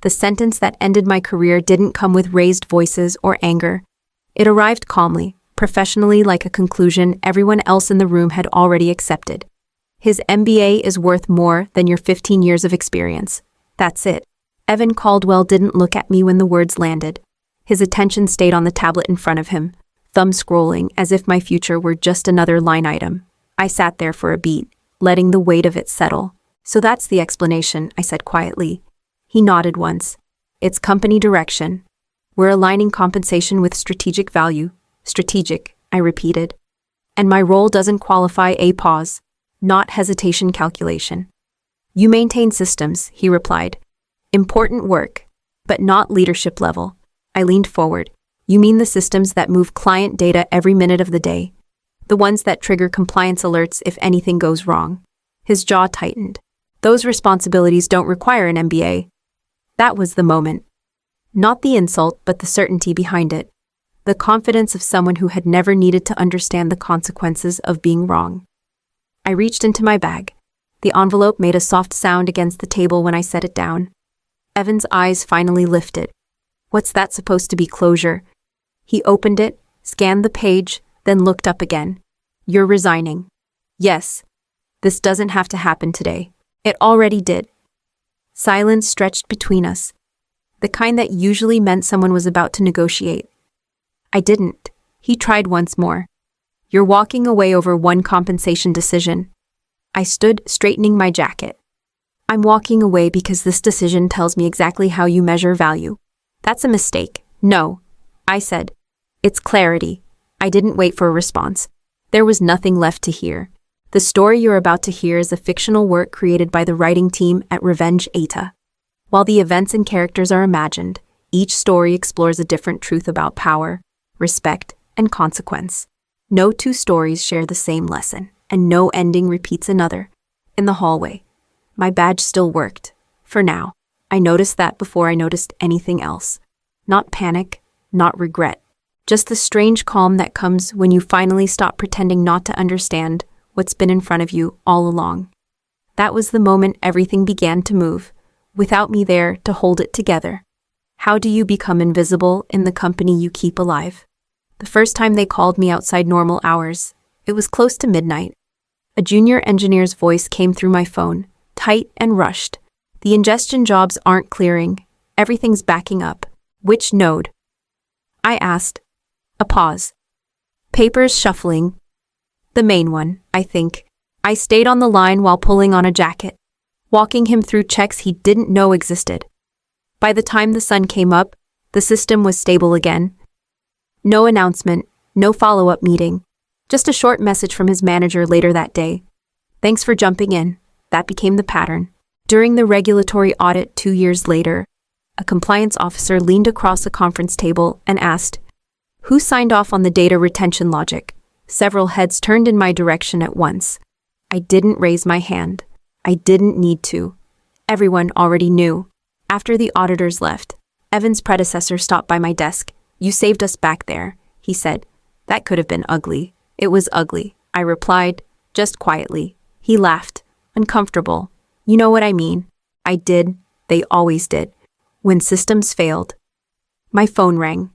The sentence that ended my career didn't come with raised voices or anger. It arrived calmly, professionally, like a conclusion everyone else in the room had already accepted. His MBA is worth more than your 15 years of experience. That's it. Evan Caldwell didn't look at me when the words landed. His attention stayed on the tablet in front of him, thumb scrolling as if my future were just another line item. I sat there for a beat, letting the weight of it settle. So that's the explanation, I said quietly. He nodded once. It's company direction. We're aligning compensation with strategic value. Strategic, I repeated. And my role doesn't qualify a pause, not hesitation calculation. You maintain systems, he replied. Important work, but not leadership level. I leaned forward. You mean the systems that move client data every minute of the day? The ones that trigger compliance alerts if anything goes wrong? His jaw tightened. Those responsibilities don't require an MBA. That was the moment. Not the insult, but the certainty behind it. The confidence of someone who had never needed to understand the consequences of being wrong. I reached into my bag. The envelope made a soft sound against the table when I set it down. Evan's eyes finally lifted. What's that supposed to be, closure? He opened it, scanned the page, then looked up again. You're resigning. Yes. This doesn't have to happen today. It already did. Silence stretched between us, the kind that usually meant someone was about to negotiate. I didn't. He tried once more. You're walking away over one compensation decision. I stood, straightening my jacket. I'm walking away because this decision tells me exactly how you measure value. That's a mistake. No, I said. It's clarity. I didn't wait for a response. There was nothing left to hear. The story you're about to hear is a fictional work created by the writing team at Revenge AITA. While the events and characters are imagined, each story explores a different truth about power, respect, and consequence. No two stories share the same lesson, and no ending repeats another. In the hallway, my badge still worked. For now, I noticed that before I noticed anything else. Not panic, not regret. Just the strange calm that comes when you finally stop pretending not to understand what's been in front of you all along. That was the moment everything began to move, without me there to hold it together. How do you become invisible in the company you keep alive? The first time they called me outside normal hours, it was close to midnight. A junior engineer's voice came through my phone, tight and rushed. The ingestion jobs aren't clearing. Everything's backing up. Which node? I asked. A pause. Papers shuffling. The main one, I think. I stayed on the line while pulling on a jacket, walking him through checks he didn't know existed. By the time the sun came up, the system was stable again. No announcement, no follow-up meeting, just a short message from his manager later that day. Thanks for jumping in. That became the pattern. During the regulatory audit 2 years later, a compliance officer leaned across the conference table and asked, "Who signed off on the data retention logic?" Several heads turned in my direction at once. I didn't raise my hand. I didn't need to. Everyone already knew. After the auditors left, Evan's predecessor stopped by my desk. "You saved us back there," he said. "That could have been ugly." "It was ugly," I replied, just quietly. He laughed. "Uncomfortable. You know what I mean." I did. They always did. When systems failed. My phone rang.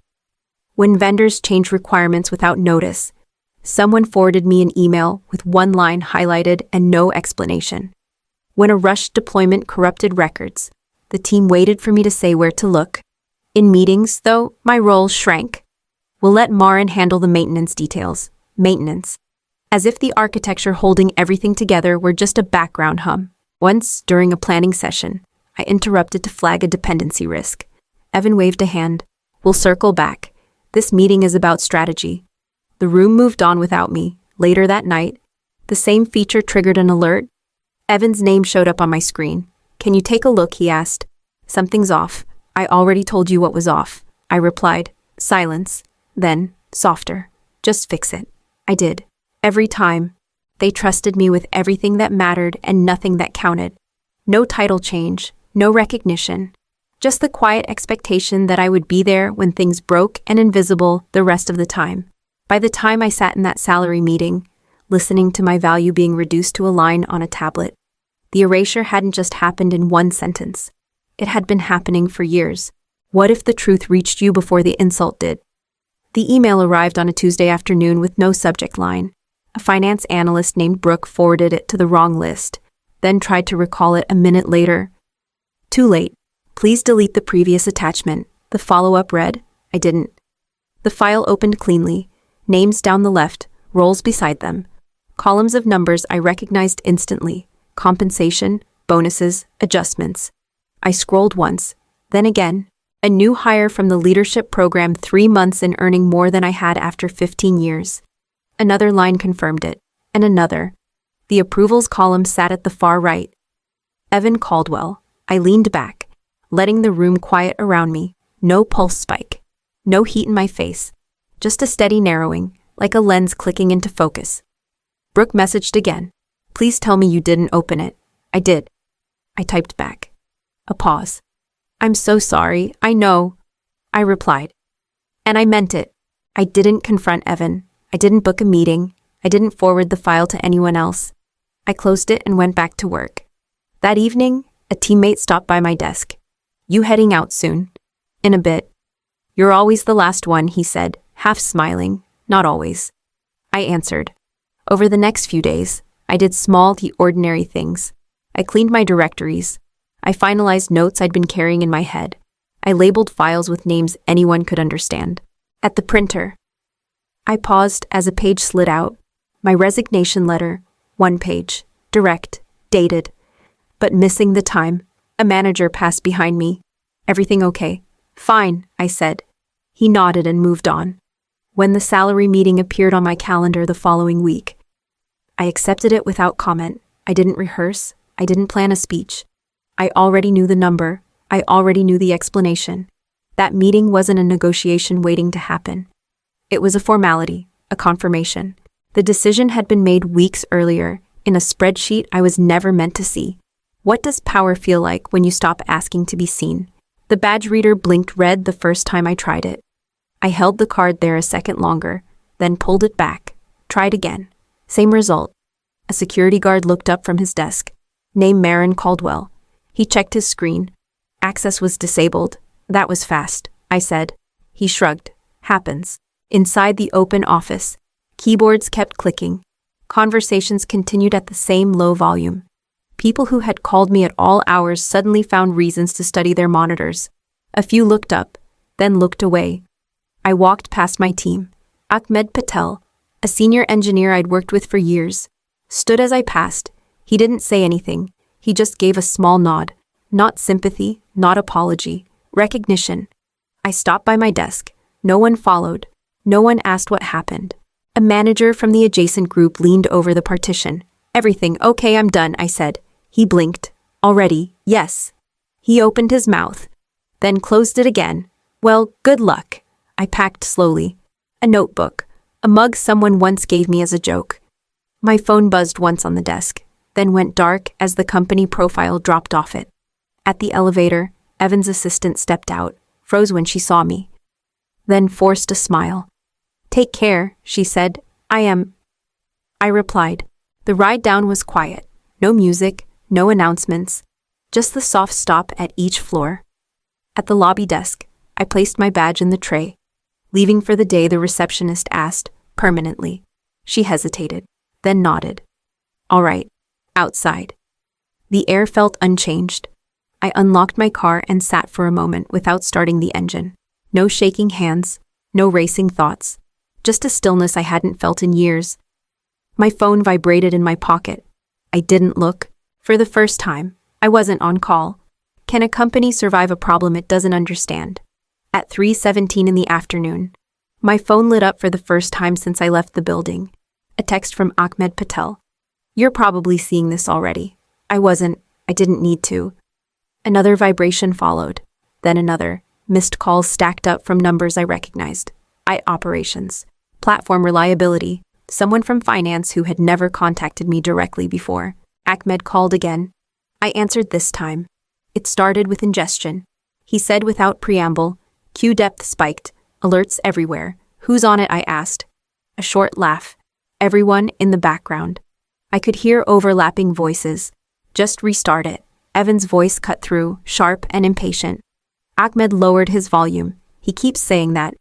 When vendors changed requirements without notice, someone forwarded me an email with one line highlighted and no explanation. When a rushed deployment corrupted records, the team waited for me to say where to look. In meetings, though, my role shrank. We'll let Marin handle the maintenance details. Maintenance. As if the architecture holding everything together were just a background hum. Once, during a planning session, I interrupted to flag a dependency risk. Evan waved a hand. "We'll circle back. This meeting is about strategy." The room moved on without me. Later that night, the same feature triggered an alert. Evan's name showed up on my screen. "Can you take a look?" he asked. "Something's off." "I already told you what was off," I replied. Silence. Then, softer. "Just fix it." I did. Every time. They trusted me with everything that mattered and nothing that counted. No title change, no recognition. Just the quiet expectation that I would be there when things broke and invisible the rest of the time. By the time I sat in that salary meeting, listening to my value being reduced to a line on a tablet, the erasure hadn't just happened in one sentence. It had been happening for years. What if the truth reached you before the insult did? The email arrived on a Tuesday afternoon with no subject line. A finance analyst named Brooke forwarded it to the wrong list, then tried to recall it a minute later. Too late. Please delete the previous attachment. The follow-up read, I didn't. The file opened cleanly. Names down the left, roles beside them. Columns of numbers I recognized instantly. Compensation, bonuses, adjustments. I scrolled once, then again. A new hire from the leadership program, 3 months in, earning more than I had after 15 years. Another line confirmed it, and another. The approvals column sat at the far right. Evan Caldwell. I leaned back, letting the room quiet around me. No pulse spike. No heat in my face. Just a steady narrowing, like a lens clicking into focus. Brooke messaged again. Please tell me you didn't open it. I did. I typed back. A pause. I'm so sorry, I know. I replied. And I meant it. I didn't confront Evan. I didn't book a meeting. I didn't forward the file to anyone else. I closed it and went back to work. That evening, a teammate stopped by my desk. You heading out soon? In a bit. You're always the last one, he said, half smiling. Not always. I answered. Over the next few days, I did the ordinary things. I cleaned my directories. I finalized notes I'd been carrying in my head. I labeled files with names anyone could understand. At the printer. I paused as a page slid out. My resignation letter, 1 page, direct, dated. But missing the time, a manager passed behind me. Everything okay? Fine, I said. He nodded and moved on. When the salary meeting appeared on my calendar the following week, I accepted it without comment. I didn't rehearse. I didn't plan a speech. I already knew the number. I already knew the explanation. That meeting wasn't a negotiation waiting to happen. It was a formality, a confirmation. The decision had been made weeks earlier, in a spreadsheet I was never meant to see. What does power feel like when you stop asking to be seen? The badge reader blinked red the first time I tried it. I held the card there a second longer, then pulled it back. Tried again. Same result. A security guard looked up from his desk. Name Marin Caldwell. He checked his screen. Access was disabled. That was fast, I said. He shrugged. Happens. Inside the open office, keyboards kept clicking. Conversations continued at the same low volume. People who had called me at all hours suddenly found reasons to study their monitors. A few looked up, then looked away. I walked past my team. Ahmed Patel, a senior engineer I'd worked with for years, stood as I passed. He didn't say anything. He just gave a small nod. Not sympathy, not apology. Recognition. I stopped by my desk. No one followed. No one asked what happened. A manager from the adjacent group leaned over the partition. Everything okay, I'm done, I said. He blinked. Already, yes. He opened his mouth, then closed it again. Well, good luck. I packed slowly. A notebook. A mug someone once gave me as a joke. My phone buzzed once on the desk, then went dark as the company profile dropped off it. At the elevator, Evan's assistant stepped out, froze when she saw me, then forced a smile. Take care, she said. I replied. The ride down was quiet. No music, no announcements, just the soft stop at each floor. At the lobby desk, I placed my badge in the tray. Leaving for the day, the receptionist asked, permanently. She hesitated, then nodded. All right, outside. The air felt unchanged. I unlocked my car and sat for a moment without starting the engine. No shaking hands, no racing thoughts, just a stillness I hadn't felt in years. My phone vibrated in my pocket. I didn't look. For the first time, I wasn't on call. Can a company survive a problem it doesn't understand? At 3:17 in the afternoon, my phone lit up for the first time since I left the building. A text from Ahmed Patel. You're probably seeing this already. I wasn't. I didn't need to. Another vibration followed. Then another. Missed calls stacked up from numbers I recognized. Operations. Platform reliability. Someone from finance who had never contacted me directly before. Ahmed called again. I answered this time. It started with ingestion. He said without preamble. Queue depth spiked. Alerts everywhere. Who's on it, I asked. A short laugh. Everyone in the background. I could hear overlapping voices. Just restart it. Evan's voice cut through, sharp and impatient. Ahmed lowered his volume. He keeps saying that.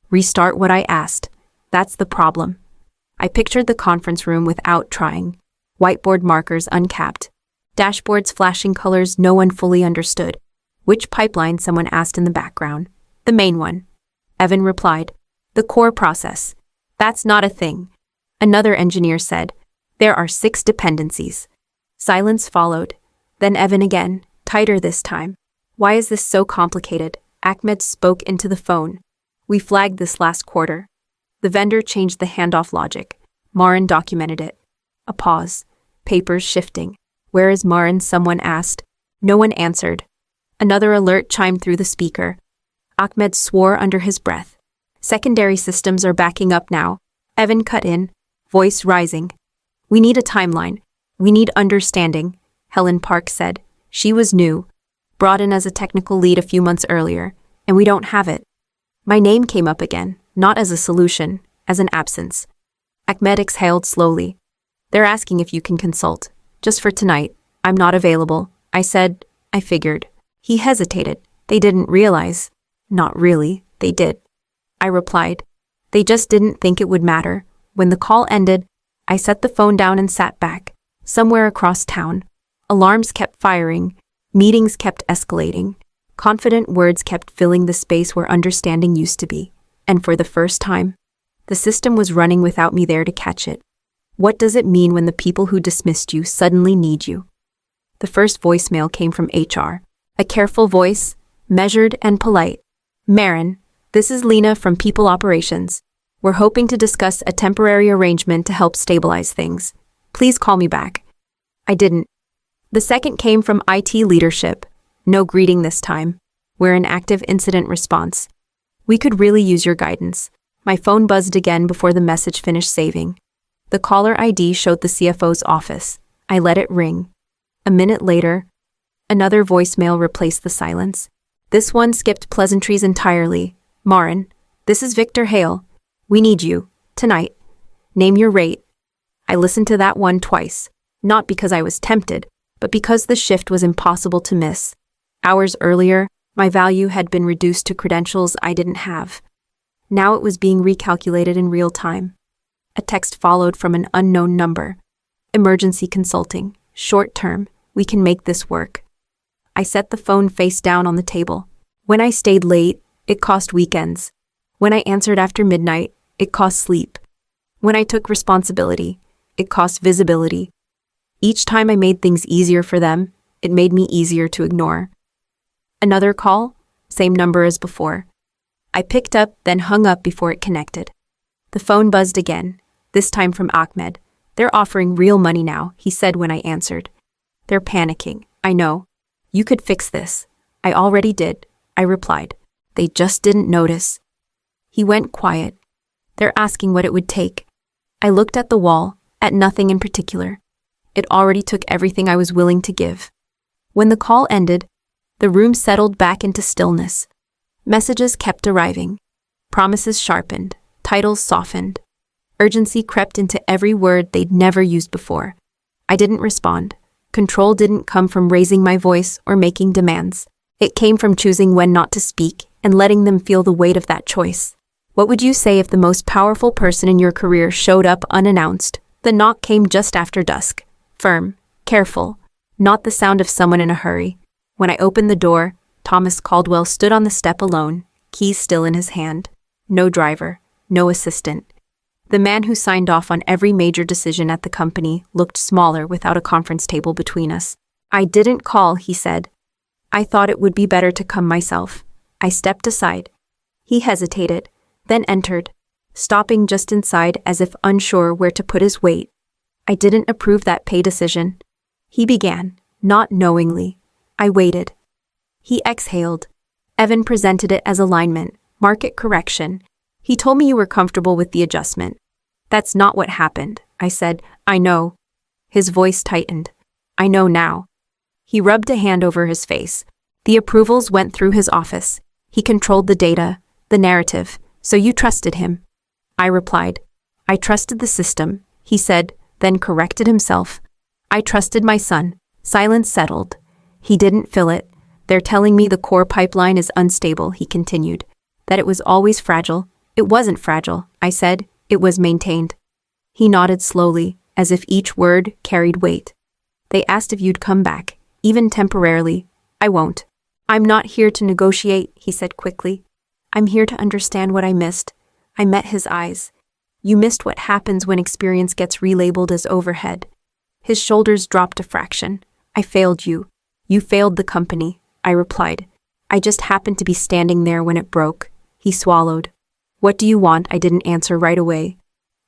Restart what I asked. That's the problem. I pictured the conference room without trying. Whiteboard markers uncapped. Dashboards flashing colors no one fully understood. Which pipeline, someone asked in the background. The main one. Evan replied. The core process. That's not a thing. Another engineer said. There are 6 dependencies. Silence followed. Then Evan again, tighter this time. Why is this so complicated? Ahmed spoke into the phone. We flagged this last quarter. The vendor changed the handoff logic. Marin documented it. A pause. Papers shifting. Where is Marin? Someone asked. No one answered. Another alert chimed through the speaker. Ahmed swore under his breath. Secondary systems are backing up now. Evan cut in, voice rising. We need a timeline. We need understanding, Helen Park said. She was new, brought in as a technical lead a few months earlier, and we don't have it. My name came up again, not as a solution, as an absence. Ahmed exhaled slowly. They're asking if you can consult. Just for tonight. I'm not available. I said, I figured. He hesitated. They didn't realize. Not really, they did. I replied. They just didn't think it would matter. When the call ended, I set the phone down and sat back. Somewhere across town. Alarms kept firing. Meetings kept escalating. Confident words kept filling the space where understanding used to be. And for the first time, the system was running without me there to catch it. What does it mean when the people who dismissed you suddenly need you? The first voicemail came from HR. A careful voice, measured and polite. Marin, this is Lena from People Operations. We're hoping to discuss a temporary arrangement to help stabilize things. Please call me back. I didn't. The second came from IT leadership. No greeting this time. We're in active incident response. We could really use your guidance. My phone buzzed again before the message finished saving. The caller ID showed the CFO's office. I let it ring. A minute later, another voicemail replaced the silence. This one skipped pleasantries entirely. Marin, this is Victor Hale. We need you. Tonight. Name your rate. I listened to that one twice. Not because I was tempted, but because the shift was impossible to miss. Hours earlier, my value had been reduced to credentials I didn't have. Now it was being recalculated in real time. A text followed from an unknown number. Emergency consulting. Short term. We can make this work. I set the phone face down on the table. When I stayed late, it cost weekends. When I answered after midnight, it cost sleep. When I took responsibility, it cost visibility. Each time I made things easier for them, it made me easier to ignore. Another call, same number as before. I picked up, then hung up before it connected. The phone buzzed again, this time from Ahmed. They're offering real money now, he said when I answered. They're panicking, I know. You could fix this. I already did, I replied. They just didn't notice. He went quiet. They're asking what it would take. I looked at the wall, at nothing in particular. It already took everything I was willing to give. When the call ended, the room settled back into stillness. Messages kept arriving. Promises sharpened. Titles softened. Urgency crept into every word they'd never used before. I didn't respond. Control didn't come from raising my voice or making demands. It came from choosing when not to speak and letting them feel the weight of that choice. What would you say if the most powerful person in your career showed up unannounced? The knock came just after dusk. Firm, careful, not the sound of someone in a hurry. When I opened the door, Thomas Caldwell stood on the step alone, keys still in his hand. No driver, no assistant. The man who signed off on every major decision at the company looked smaller without a conference table between us. I didn't call, he said. I thought it would be better to come myself. I stepped aside. He hesitated, then entered, stopping just inside as if unsure where to put his weight. I didn't approve that pay decision. He began, not knowingly. I waited. He exhaled. Evan presented it as alignment, market correction. He told me you were comfortable with the adjustment. That's not what happened, I said. I know. His voice tightened. I know now. He rubbed a hand over his face. The approvals went through his office. He controlled the data, the narrative, so you trusted him. I replied. I trusted the system, he said, then corrected himself. I trusted my son. Silence settled. He didn't fill it. They're telling me the core pipeline is unstable, he continued. That it was always fragile. It wasn't fragile, I said. It was maintained. He nodded slowly, as if each word carried weight. They asked if you'd come back, even temporarily. I won't. I'm not here to negotiate, he said quickly. I'm here to understand what I missed. I met his eyes. You missed what happens when experience gets relabeled as overhead. His shoulders dropped a fraction. I failed you. You failed the company, I replied. I just happened to be standing there when it broke. He swallowed. What do you want? I didn't answer right away.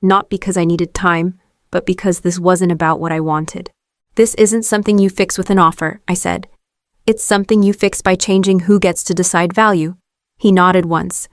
Not because I needed time, but because this wasn't about what I wanted. This isn't something you fix with an offer, I said. It's something you fix by changing who gets to decide value. He nodded once.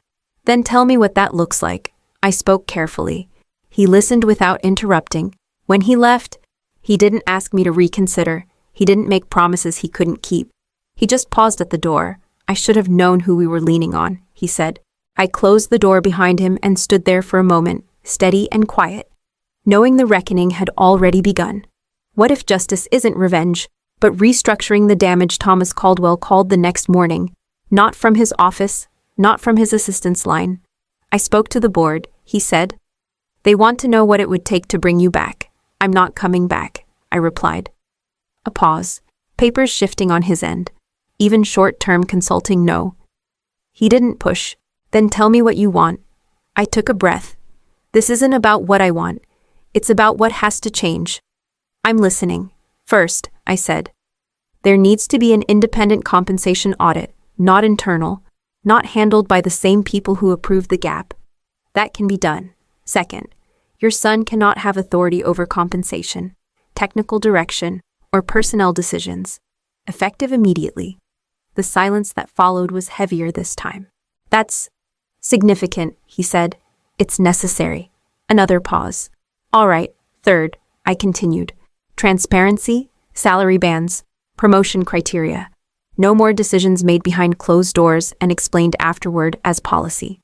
Then tell me what that looks like. I spoke carefully. He listened without interrupting. When he left, he didn't ask me to reconsider. He didn't make promises he couldn't keep. He just paused at the door. I should have known who we were leaning on, he said. I closed the door behind him and stood there for a moment, steady and quiet, knowing the reckoning had already begun. What if justice isn't revenge, but restructuring the damage? Thomas Caldwell called the next morning, not from his office, not from his assistant's line. I spoke to the board, he said. They want to know what it would take to bring you back. I'm not coming back, I replied. A pause, papers shifting on his end. Even short-term consulting, no. He didn't push. Then tell me what you want. I took a breath. This isn't about what I want. It's about what has to change. I'm listening. First, I said, there needs to be an independent compensation audit, not internal, not handled by the same people who approved the gap. That can be done. Second, your son cannot have authority over compensation, technical direction, or personnel decisions. Effective immediately. The silence that followed was heavier this time. That's significant, he said. It's necessary. Another pause. All right. Third, I continued. Transparency, salary bands, promotion criteria. No more decisions made behind closed doors and explained afterward as policy.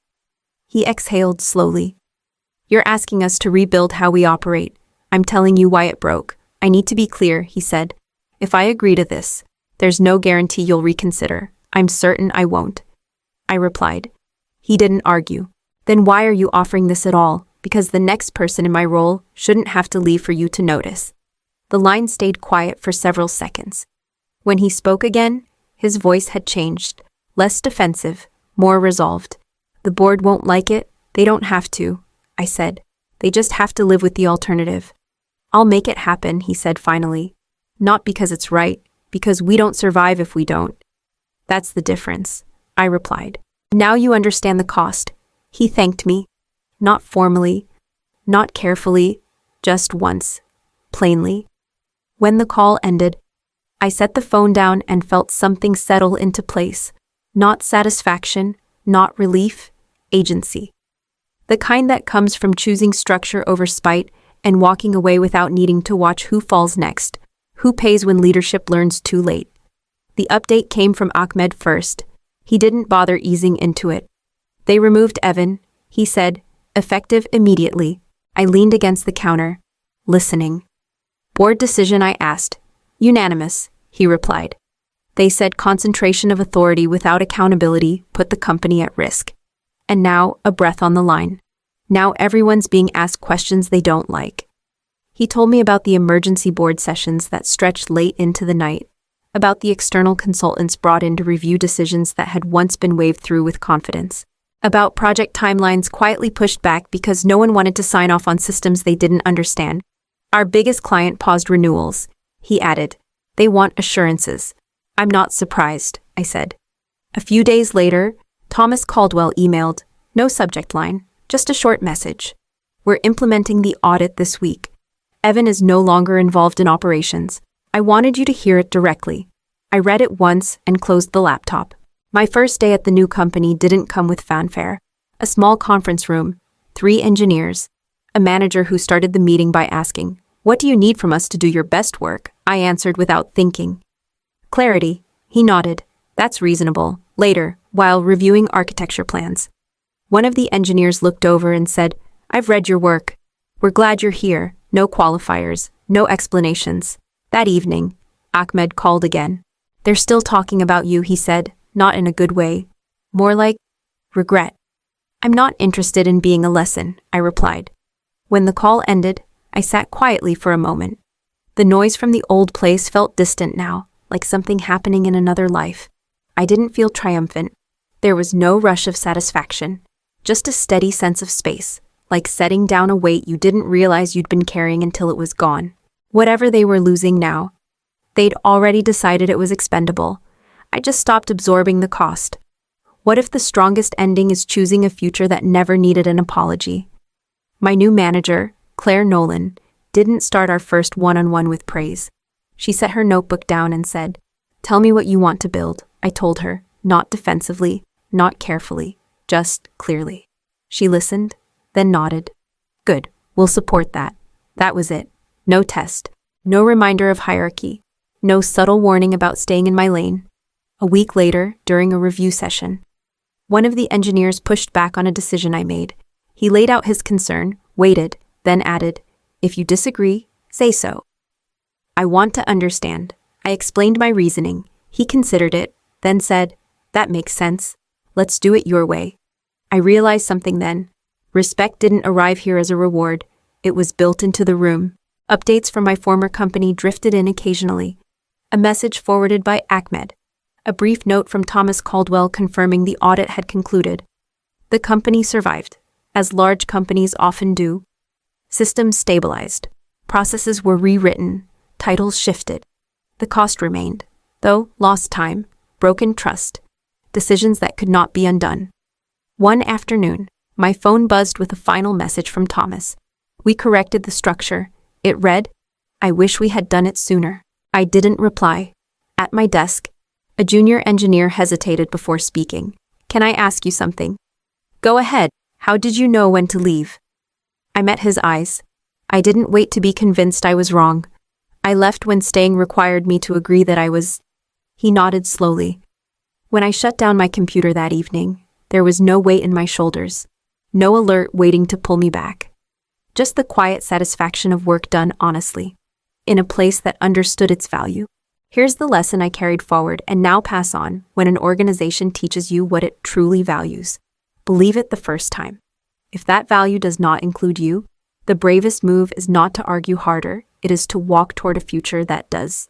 He exhaled slowly. You're asking us to rebuild how we operate. I'm telling you why it broke. I need to be clear, he said. If I agree to this, there's no guarantee you'll reconsider. I'm certain I won't. I replied. He didn't argue. Then why are you offering this at all? Because the next person in my role shouldn't have to leave for you to notice. The line stayed quiet for several seconds. When he spoke again, his voice had changed, less defensive, more resolved. The board won't like it. They don't have to, I said. They just have to live with the alternative. I'll make it happen, he said finally. Not because it's right, because we don't survive if we don't. That's the difference, I replied. Now you understand the cost. He thanked me. Not formally, not carefully, just once, plainly. When the call ended, I set the phone down and felt something settle into place. Not satisfaction, not relief, agency. The kind that comes from choosing structure over spite and walking away without needing to watch who falls next, who pays when leadership learns too late. The update came from Ahmed first. He didn't bother easing into it. They removed Evan, he said, effective immediately. I leaned against the counter, listening. Board decision, I asked. Unanimous, he replied. They said concentration of authority without accountability put the company at risk. And now, a breath on the line. Now everyone's being asked questions they don't like. He told me about the emergency board sessions that stretched late into the night, about the external consultants brought in to review decisions that had once been waved through with confidence, about project timelines quietly pushed back because no one wanted to sign off on systems they didn't understand. Our biggest client paused renewals, he added. They want assurances. I'm not surprised, I said. A few days later, Thomas Caldwell emailed, no subject line, just a short message. We're implementing the audit this week. Evan is no longer involved in operations. I wanted you to hear it directly. I read it once and closed the laptop. My first day at the new company didn't come with fanfare. A small conference room, 3 engineers, a manager who started the meeting by asking, "What do you need from us to do your best work?" I answered without thinking. Clarity, he nodded. That's reasonable. Later, while reviewing architecture plans, one of the engineers looked over and said, "I've read your work. We're glad you're here. No qualifiers, no explanations." That evening, Ahmed called again. They're still talking about you, he said, not in a good way. More like regret. I'm not interested in being a lesson, I replied. When the call ended, I sat quietly for a moment. The noise from the old place felt distant now, like something happening in another life. I didn't feel triumphant. There was no rush of satisfaction, just a steady sense of space, like setting down a weight you didn't realize you'd been carrying until it was gone. Whatever they were losing now, they'd already decided it was expendable. I just stopped absorbing the cost. What if the strongest ending is choosing a future that never needed an apology? My new manager, Claire Nolan, didn't start our first one-on-one with praise. She set her notebook down and said, "Tell me what you want to build," I told her, not defensively, not carefully, just clearly. She listened, then nodded. "Good, we'll support that." That was it. No test, no reminder of hierarchy, no subtle warning about staying in my lane. A week later, during a review session, one of the engineers pushed back on a decision I made. He laid out his concern, waited, then added, "If you disagree, say so." "I want to understand." I explained my reasoning. He considered it, then said, "That makes sense. Let's do it your way." I realized something then. Respect didn't arrive here as a reward. It was built into the room. Updates from my former company drifted in occasionally. A message forwarded by Ahmed. A brief note from Thomas Caldwell confirming the audit had concluded. The company survived, as large companies often do. Systems stabilized. Processes were rewritten. Titles shifted. The cost remained, though lost time, broken trust, decisions that could not be undone. One afternoon, my phone buzzed with a final message from Thomas. We corrected the structure. It read, "I wish we had done it sooner." I didn't reply. At my desk, a junior engineer hesitated before speaking. "Can I ask you something?" "Go ahead. How did you know when to leave?" I met his eyes. I didn't wait to be convinced I was wrong. I left when staying required me to agree that I was. He nodded slowly. When I shut down my computer that evening, there was no weight in my shoulders, no alert waiting to pull me back. Just the quiet satisfaction of work done honestly, in a place that understood its value. Here's the lesson I carried forward and now pass on when an organization teaches you what it truly values. Believe it the first time. If that value does not include you, the bravest move is not to argue harder, it is to walk toward a future that does.